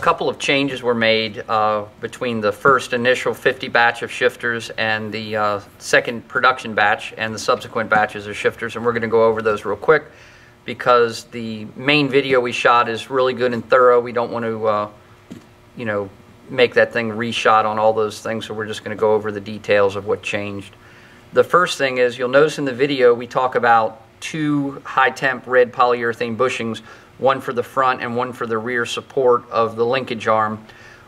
couple of changes were made between the first initial 50 batch of shifters and the second production batch and the subsequent batches of shifters, and we're going to go over those real quick because the main video we shot is really good and thorough. We don't want to make that thing reshot on all those things, so we're just going to go over the details of what changed. The first thing is, you'll notice in the video we talk about two high-temp red polyurethane bushings, one for the front and one for the rear support of the linkage arm.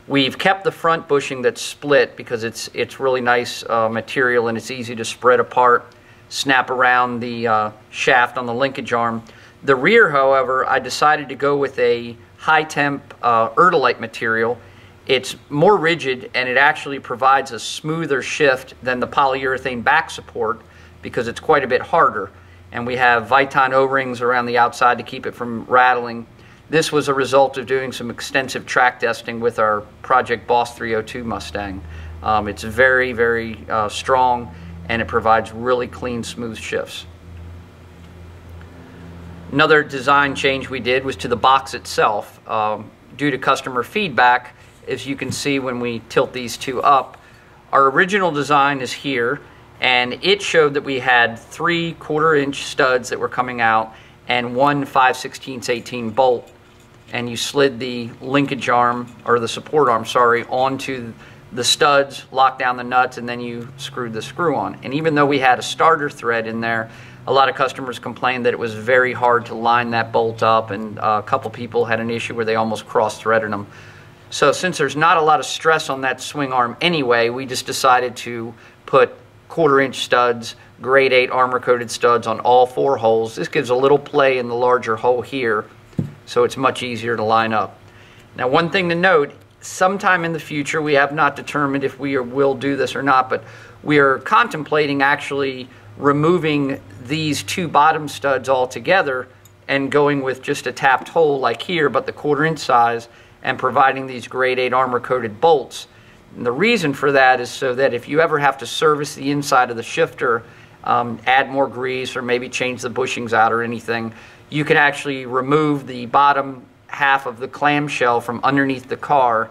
We've kept the front bushing that's split because it's really nice material and it's easy to spread apart, snap around the shaft on the linkage arm. The rear, however, I decided to go with a high-temp erdolite material. It's more rigid and it actually provides a smoother shift than the polyurethane back support because it's quite a bit harder. And we have Viton O-rings around the outside to keep it from rattling. This was a result of doing some extensive track testing with our Project Boss 302 Mustang. It's very, very strong and it provides really clean, smooth shifts. Another design change we did was to the box itself. Due to customer feedback, as you can see when we tilt these two up, our original design is here, and it showed that we had 3 1/4-inch studs that were coming out and one 5/16 bolt, and you slid the linkage arm, or the support arm, sorry, onto the studs, locked down the nuts, and then you screwed the screw on. And even though we had a starter thread in there, a lot of customers complained that it was very hard to line that bolt up, and a couple people had an issue where they almost cross-threaded them. So since there's not a lot of stress on that swing arm anyway, we just decided to put 1/4-inch studs, grade 8 armor-coated studs on all 4 holes. This gives a little play in the larger hole here, so it's much easier to line up. Now, one thing to note, sometime in the future, we have not determined if we will do this or not, but we are contemplating actually removing these 2 bottom studs altogether and going with just a tapped hole like here, but the 1/4-inch size, and providing these grade 8 armor-coated bolts. And the reason for that is so that if you ever have to service the inside of the shifter, add more grease or maybe change the bushings out or anything, you can actually remove the bottom half of the clamshell from underneath the car,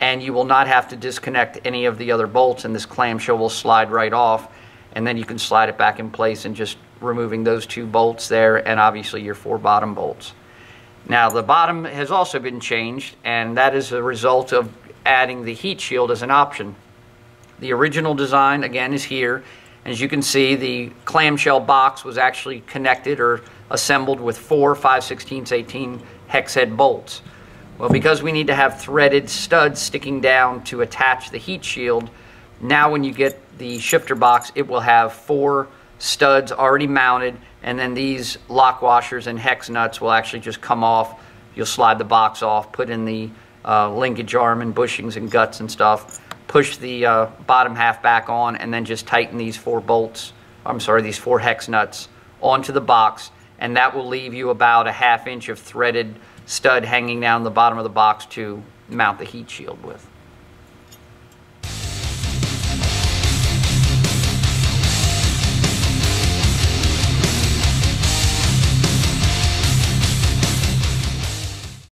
and you will not have to disconnect any of the other bolts, and this clamshell will slide right off, and then you can slide it back in place and just removing those 2 bolts there and obviously your 4 bottom bolts. Now, the bottom has also been changed, and that is a result of adding the heat shield as an option. The original design, again, is here. As you can see, the clamshell box was actually connected or assembled with 4 5/16 hex head bolts. Well, because we need to have threaded studs sticking down to attach the heat shield, now when you get the shifter box, it will have 4 studs already mounted, and then these lock washers and hex nuts will actually just come off. You'll slide the box off, put in the linkage arm and bushings and guts and stuff, push the bottom half back on, and then just tighten these 4 bolts, these 4 hex nuts onto the box, and that will leave you about a 1/2 inch of threaded stud hanging down the bottom of the box to mount the heat shield with.